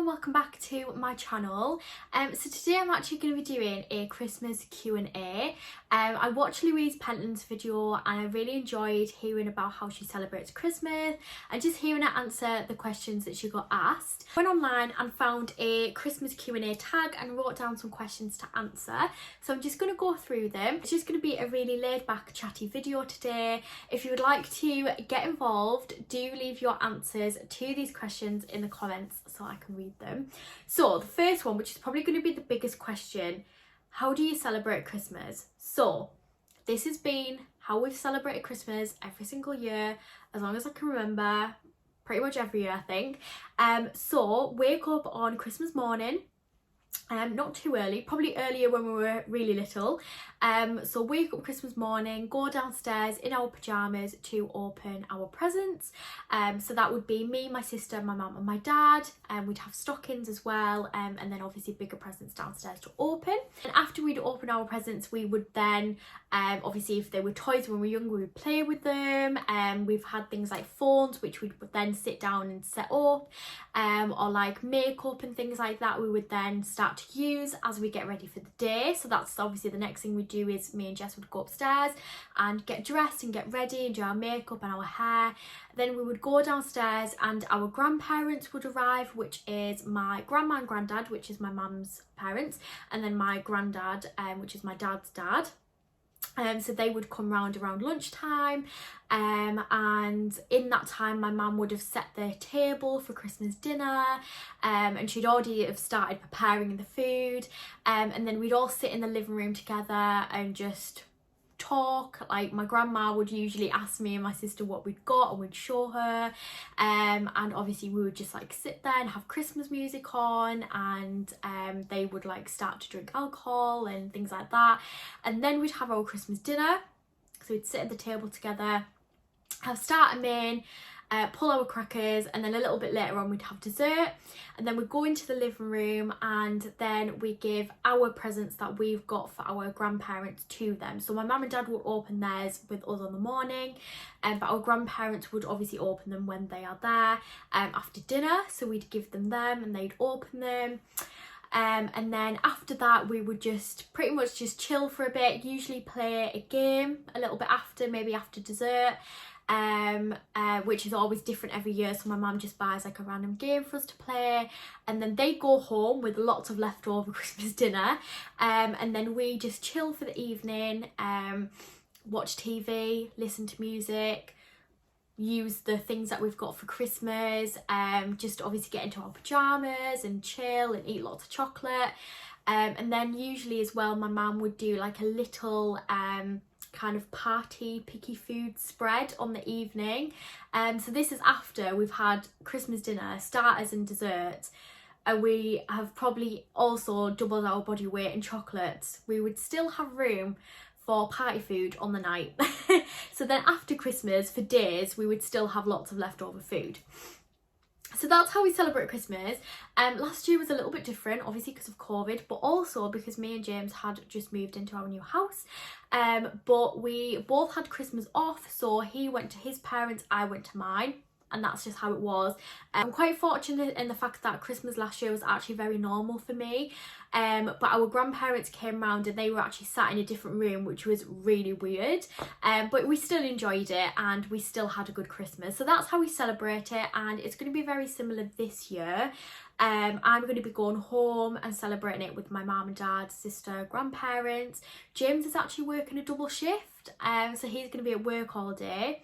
everyone, welcome back to my channel. So today I'm actually going to be doing a Christmas Q&A. I watched Louise Penton's video and I really enjoyed hearing about how she celebrates Christmas and just hearing her answer the questions that she got asked. I went online and found a Christmas Q&A tag and wrote down some questions to answer. So I'm just going to go through them. It's just going to be a really laid back chatty video today. If you would like to get involved, do leave your answers to these questions in the comments so I can read them. So the first one, which is probably going to be the biggest question, how do you celebrate Christmas? So this has been how we've celebrated Christmas every single year, as long as I can remember, pretty much every year I think. So wake up on Christmas morning, not too early, probably earlier when we were really little. So wake up Christmas morning, go downstairs in our pyjamas to open our presents. So that would be me, my sister, my mum and my dad, and we'd have stockings as well, and then obviously bigger presents downstairs to open. And after we'd open our presents, we would then obviously if they were toys when we were younger, we would play with them. We've had things like phones which we would then sit down and set up, or like makeup and things like that we would then start to use as we get ready for the day. So that's obviously the next thing we do is me and Jess would go upstairs and get dressed and get ready and do our makeup and our hair. Then we would go downstairs and our grandparents would arrive, which is my grandma and granddad, which is my mum's parents, and then my granddad, which is my dad's dad. So they would come round around lunchtime, and in that time my mum would have set the table for Christmas dinner, and she'd already have started preparing the food, and then we'd all sit in the living room together and just talk. Like my grandma would usually ask me and my sister what we'd got and we'd show her, and obviously we would just like sit there and have Christmas music on, and they would like start to drink alcohol and things like that, and then we'd have our Christmas dinner. So we'd sit at the table together, have starter main, pull our crackers, and then a little bit later on we'd have dessert, and then we'd go into the living room and then we give our presents that we've got for our grandparents to them. So my mum and dad would open theirs with us on the morning, but our grandparents would obviously open them when they are there after dinner. So we'd give them and they'd open them. And then after that we would just pretty much just chill for a bit, usually play a game a little bit after, maybe after dessert, which is always different every year. So my mum just buys like a random game for us to play, and then they go home with lots of leftover Christmas dinner, and then we just chill for the evening, watch TV, listen to music, use the things that we've got for Christmas, just obviously get into our pyjamas and chill and eat lots of chocolate, and then usually as well my mum would do like a little kind of party picky food spread on the evening. So this is after we've had Christmas dinner, starters and desserts, and we have probably also doubled our body weight in chocolates. We would still have room for party food on the night. So then after Christmas, for days, we would still have lots of leftover food. So that's how we celebrate Christmas. Last year was a little bit different, obviously because of COVID, but also because me and James had just moved into our new house. But we both had Christmas off, so he went to his parents, I went to mine, and that's just how it was. I'm quite fortunate in the fact that Christmas last year was actually very normal for me, but our grandparents came round and they were actually sat in a different room, which was really weird, but we still enjoyed it and we still had a good Christmas. So that's how we celebrate it, and it's going to be very similar this year. I'm going to be going home and celebrating it with my mum and dad, sister, grandparents. James is actually working a double shift, so he's going to be at work all day.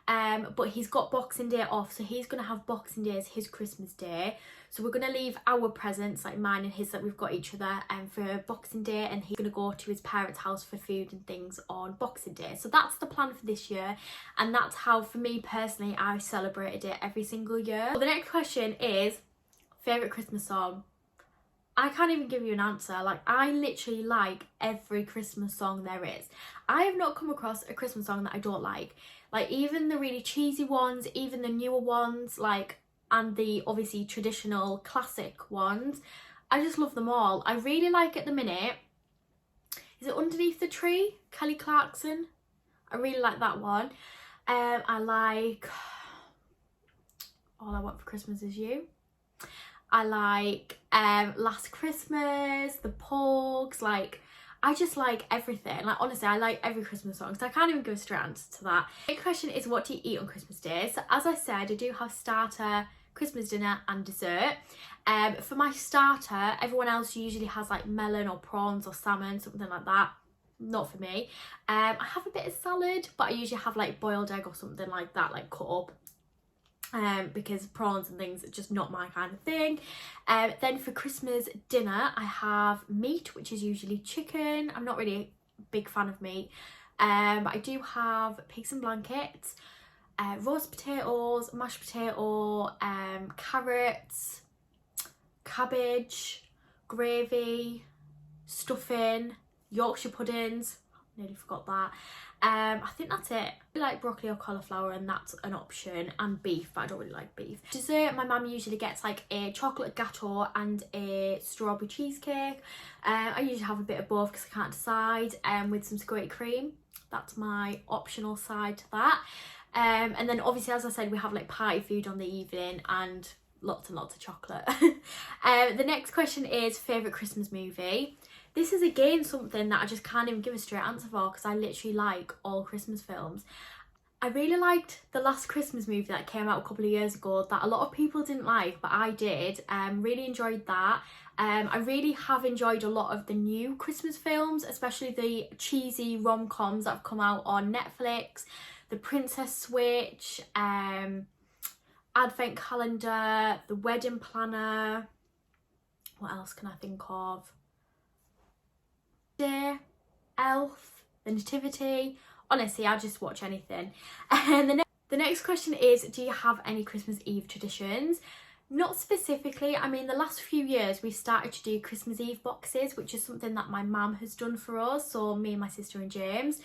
But he's got Boxing Day off, so he's going to have Boxing Day as his Christmas Day. So we're going to leave our presents, like mine and his that we've got each other, for Boxing Day, and he's going to go to his parents' house for food and things on Boxing Day. So that's the plan for this year, and that's how, for me personally, I celebrated it every single year. So the next question is, favourite Christmas song? I can't even give you an answer. Like, I literally like every Christmas song there is. I have not come across a Christmas song that I don't like. Like, even the really cheesy ones, even the newer ones, like, and the obviously traditional classic ones, I just love them all. I really like at the minute, is it Underneath the Tree? Kelly Clarkson. I really like that one. I like All I Want for Christmas Is You. I like Last Christmas, The Pogues, like I just like everything. Like honestly, I like every Christmas song, so I can't even give a straight answer to that. The next question is, what do you eat on Christmas Day? So as I said, I do have starter, Christmas dinner and dessert. For my starter, everyone else usually has like melon or prawns or salmon, something like that. Not for me. I have a bit of salad, but I usually have like boiled egg or something like that, like cut up. Because prawns and things are just not my kind of thing. Then for Christmas dinner, I have meat, which is usually chicken. I'm not really a big fan of meat, but I do have pigs and blankets, roast potatoes, mashed potato, carrots, cabbage, gravy, stuffing, Yorkshire puddings. Nearly forgot that. I think that's it. I like broccoli or cauliflower, and that's an option, and beef, but I don't really like beef. Dessert, my mum usually gets like a chocolate gâteau and a strawberry cheesecake. I usually have a bit of both because I can't decide, with some squirty cream. That's my optional side to that. And then obviously, as I said, we have like party food on the evening and lots and lots of chocolate. The next question is favourite Christmas movie. This is again something that I just can't even give a straight answer for because I literally like all Christmas films. I really liked the Last Christmas movie that came out a couple of years ago that a lot of people didn't like, but I did. Really enjoyed that. I really have enjoyed a lot of the new Christmas films, especially the cheesy rom-coms that have come out on Netflix, The Princess Switch, Advent Calendar, The Wedding Planner. What else can I think of? Elf, The Nativity. Honestly, I'll just watch anything. And the next question is, do you have any Christmas Eve traditions? Not specifically. I mean, the last few years we started to do Christmas Eve boxes, which is something that my mum has done for us, so me and my sister and James,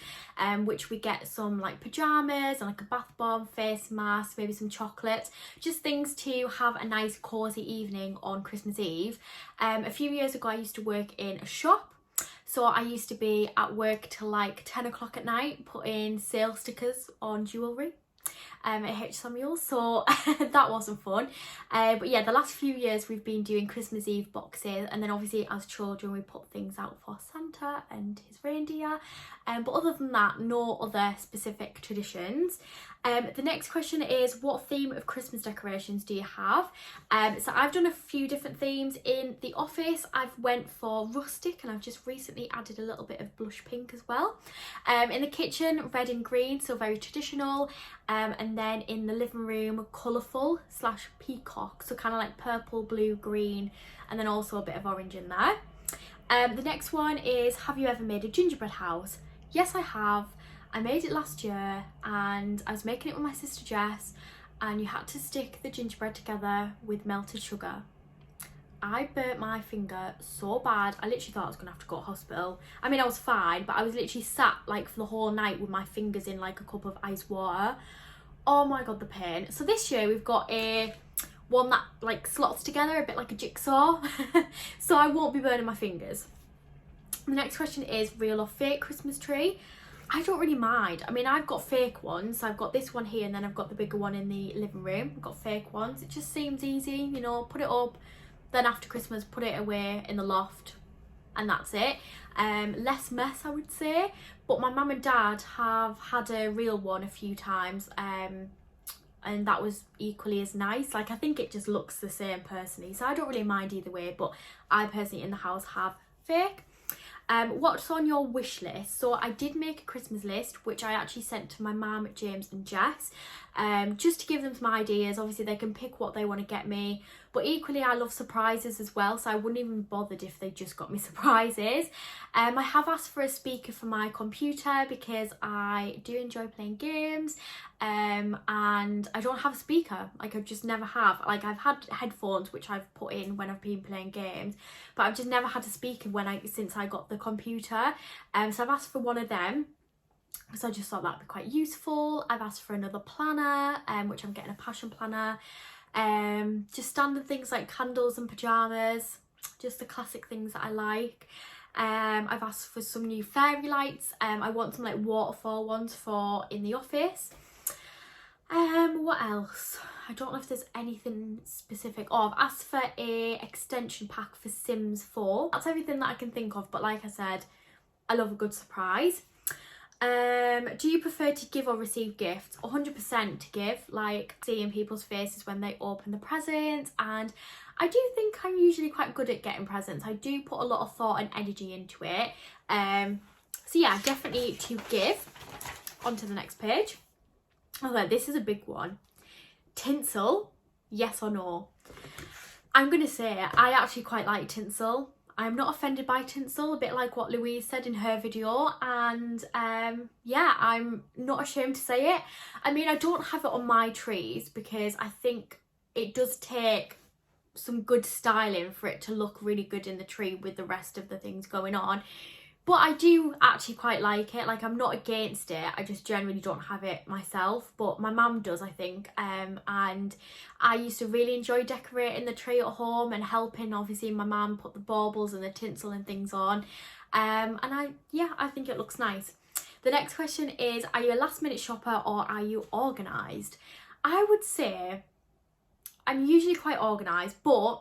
which we get some like pyjamas and like a bath bomb, face mask, maybe some chocolates, just things to have a nice cozy evening on Christmas Eve. A few years ago I used to work in a shop. So I used to be at work till like 10 o'clock at night putting sale stickers on jewellery at H. Samuel's, so that wasn't fun. But yeah, the last few years we've been doing Christmas Eve boxes, and then obviously as children we put things out for Santa and his reindeer. But other than that, no other specific traditions. The next question is, what theme of Christmas decorations do you have? So I've done a few different themes. In the office I've went for rustic, and I've just recently added a little bit of blush pink as well. In the kitchen, red and green, so very traditional. And then in the living room, colourful / peacock, so kind of like purple, blue, green, and then also a bit of orange in there. The next one is, have you ever made a gingerbread house? Yes, I have. I made it last year, and I was making it with my sister Jess, and you had to stick the gingerbread together with melted sugar. I burnt my finger so bad, I literally thought I was gonna have to go to hospital. I mean, I was fine, but I was literally sat like for the whole night with my fingers in like a cup of ice water. Oh my god, the pain. So this year we've got one that like slots together a bit like a jigsaw, so I won't be burning my fingers. The next question is, real or fake Christmas tree? I don't really mind. I mean, I've got fake ones. I've got this one here, and then I've got the bigger one in the living room. I've got fake ones. It just seems easy, you know, put it up, then after Christmas put it away in the loft, and that's it. Less mess, I would say. But my mum and dad have had a real one a few times, and that was equally as nice. Like, I think it just looks the same personally, so I don't really mind either way, but I personally in the house have fake. What's on your wish list? So I did make a Christmas list, which I actually sent to my mum, James and Jess, just to give them some ideas. Obviously they can pick what they want to get me, but equally I love surprises as well, so I wouldn't even be bothered if they just got me surprises. I have asked for a speaker for my computer because I do enjoy playing games, and I don't have a speaker. Like, I just never have. Like, I've had headphones which I've put in when I've been playing games, but I've just never had a speaker since I got the computer. So I've asked for one of them because I just thought that'd be quite useful. I've asked for another planner, which I'm getting a passion planner. Just standard things like candles and pyjamas, just the classic things that I like. I've asked for some new fairy lights. I want some like waterfall ones for in the office. What else? I don't know if there's anything specific. Oh, I've asked for a extension pack for Sims 4. That's everything that I can think of, but like I said, I love a good surprise. Do you prefer to give or receive gifts? 100% to give, like seeing people's faces when they open the presents, and I do think I'm usually quite good at getting presents. I do put a lot of thought and energy into it. So yeah, definitely to give. On to the next page. Okay, this is a big one. Tinsel, yes or no? I'm going to say I actually quite like Tinsel. I'm not offended by Tinsel, a bit like what Louise said in her video, and yeah, I'm not ashamed to say it. I mean, I don't have it on my trees because I think it does take some good styling for it to look really good in the tree with the rest of the things going on. But I do actually quite like it. Like, I'm not against it. I just generally don't have it myself. But my mum does, I think. And I used to really enjoy decorating the tree at home and helping, obviously, my mum put the baubles and the tinsel and things on. And I think it looks nice. The next question is, are you a last minute shopper or are you organised? I would say I'm usually quite organised, but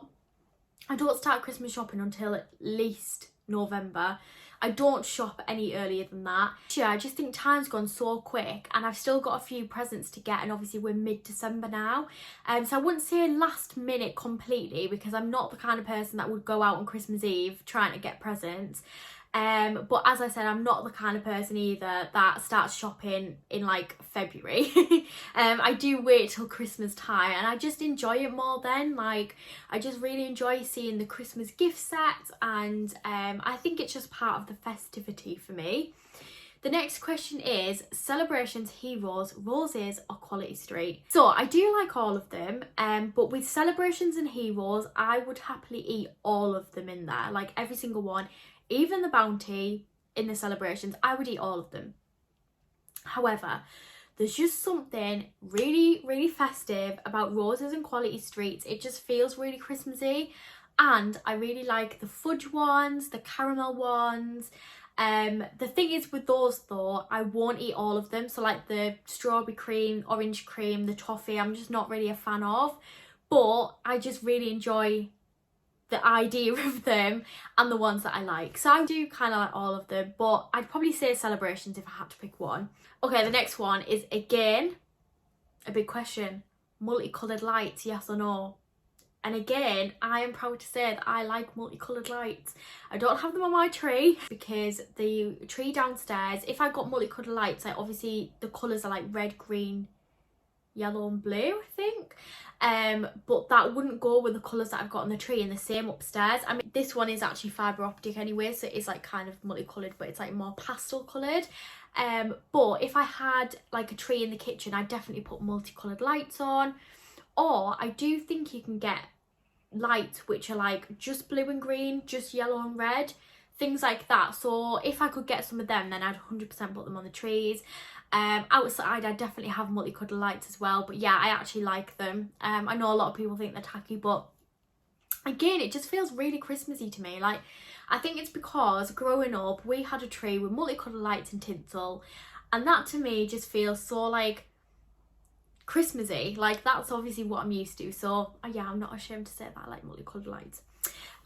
I don't start Christmas shopping until at least November. I don't shop any earlier than that. Yeah, I just think time's gone so quick and I've still got a few presents to get, and obviously we're mid-December now. So I wouldn't say last minute completely because I'm not the kind of person that would go out on Christmas Eve trying to get presents. But as I said, I'm not the kind of person either that starts shopping in like February. I do wait till Christmas time and I just enjoy it more then. Like, I just really enjoy seeing the Christmas gift sets, and I think it's just part of the festivity for me. The next question is celebrations, heroes, roses or Quality Street. So I do like all of them, but with celebrations and heroes, I would happily eat all of them in there, like every single one. Even the bounty in the celebrations, I would eat all of them. However, there's just something really, really festive about roses and Quality Streets. It just feels really Christmassy. And I really like the fudge ones, the caramel ones. The thing is with those though, I won't eat all of them. So like the strawberry cream, orange cream, the toffee, I'm just not really a fan of. But I just really enjoy the idea of them and the ones that I like. So I do kind of like all of them, but I'd probably say celebrations if I had to pick one. Okay, the next one is again a big question. Multicoloured lights, yes or no? And again, I am proud to say that I like multicoloured lights. I don't have them on my tree because the tree downstairs, if I got multicoloured lights, like obviously the colours are like red, green, yellow and blue, I think. But that wouldn't go with the colours that I've got on the tree, and the same upstairs. I mean, this one is actually fibre optic anyway, so it's like kind of multicoloured, but it's like more pastel coloured. But if I had like a tree in the kitchen, I'd definitely put multicoloured lights on. Or I do think you can get lights which are like just blue and green, just yellow and red, things like that. So if I could get some of them, then I'd 100% put them on the trees. Outside I definitely have multicoloured lights as well, but yeah, I actually like them. I know a lot of people think they're tacky, but again, it just feels really Christmassy to me. Like, I think it's because growing up we had a tree with multicoloured lights and tinsel, and that to me just feels so like Christmassy. Like, that's obviously what I'm used to. So yeah, I'm not ashamed to say that I like multicoloured lights.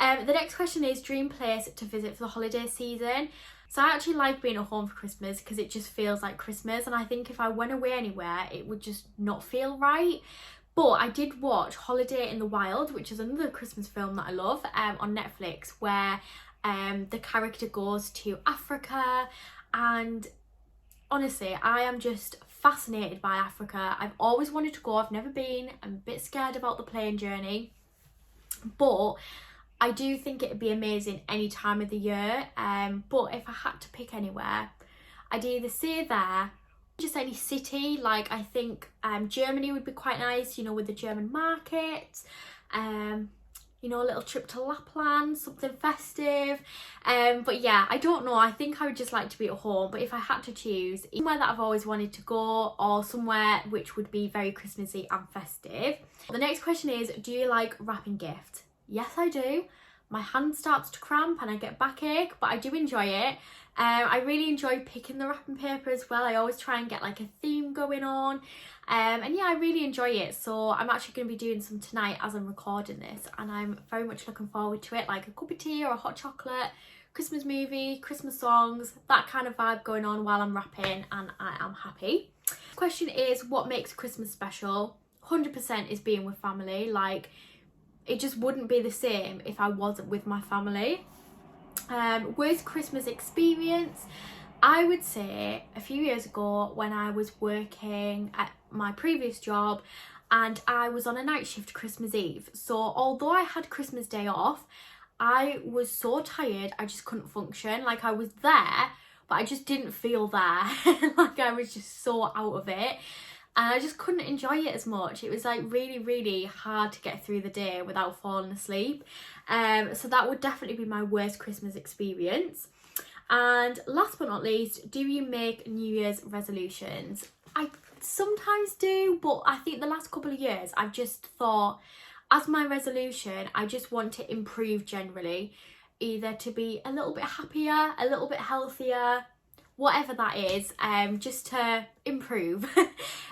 The next question is dream place to visit for the holiday season. So I actually like being at home for Christmas because it just feels like Christmas, and I think if I went away anywhere it would just not feel right. But I did watch Holiday in the Wild, which is another Christmas film that I love, on Netflix, where the character goes to Africa, and honestly I am just fascinated by Africa. I've always wanted to go, I've never been. I'm a bit scared about the plane journey, but I do think it'd be amazing any time of the year. But if I had to pick anywhere, I'd either say there, just any city. Like, I think Germany would be quite nice, you know, with the German market. You know, a little trip to Lapland, something festive. But yeah, I don't know. I think I would just like to be at home. But if I had to choose, somewhere that I've always wanted to go, or somewhere which would be very Christmassy and festive. The next question is, do you like wrapping gifts? Yes, I do. my hand starts to cramp and I get backache, but I do enjoy it. I really enjoy picking the wrapping paper as well. I always try and get like a theme going on. And yeah, I really enjoy it. So I'm actually going to be doing some tonight as I'm recording this, and I'm very much looking forward to it, like a cup of tea or a hot chocolate, Christmas movie, Christmas songs, that kind of vibe going on while I'm wrapping, and I am happy. Question is, what makes Christmas special? 100% is being with family. Like, it just wouldn't be the same if I wasn't with my family. Worst Christmas experience, I would say a few years ago when I was working at my previous job and I was on a night shift Christmas Eve. So although I had Christmas Day off, I was so tired I just couldn't function. Like, I was there but I just didn't feel there. Like, I was just so out of it and I just couldn't enjoy it as much. It was like really hard to get through the day without falling asleep. So that would definitely be my worst Christmas experience. And last but not least, do you make New Year's resolutions? I sometimes do, but I think the last couple of years I've just thought, as my resolution, I just want to improve generally, either to be a little bit happier, a little bit healthier, whatever that is, just to improve.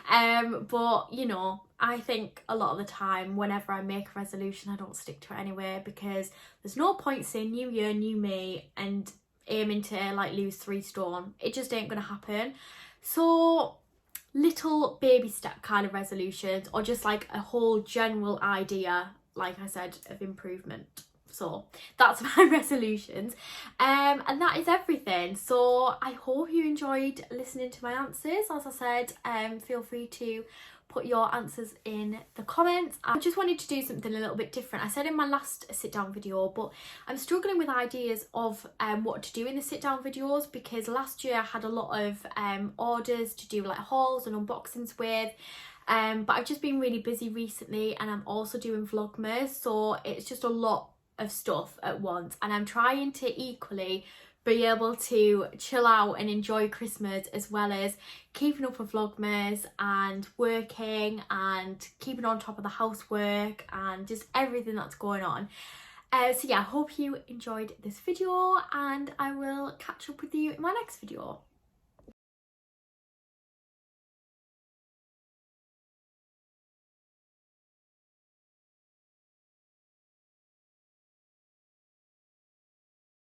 But you know, I think a lot of the time whenever I make a resolution I don't stick to it anyway, because there's no point saying new year, new me and aiming to like lose 3 stone. It just ain't gonna happen. So little baby step kind of resolutions, or just like a whole general idea, like I said, of improvement. So that's my resolutions, and that is everything. So I hope you enjoyed listening to my answers. As I said, feel free to put your answers in the comments. I just wanted to do something a little bit different. I said in my last sit down video, but I'm struggling with ideas of what to do in the sit down videos, because last year I had a lot of orders to do like hauls and unboxings with. But I've just been really busy recently, and I'm also doing Vlogmas, so it's just a lot of stuff at once, and I'm trying to equally be able to chill out and enjoy Christmas as well as keeping up with Vlogmas and working and keeping on top of the housework and just everything that's going on. So yeah, I hope you enjoyed this video, and I will catch up with you in my next video.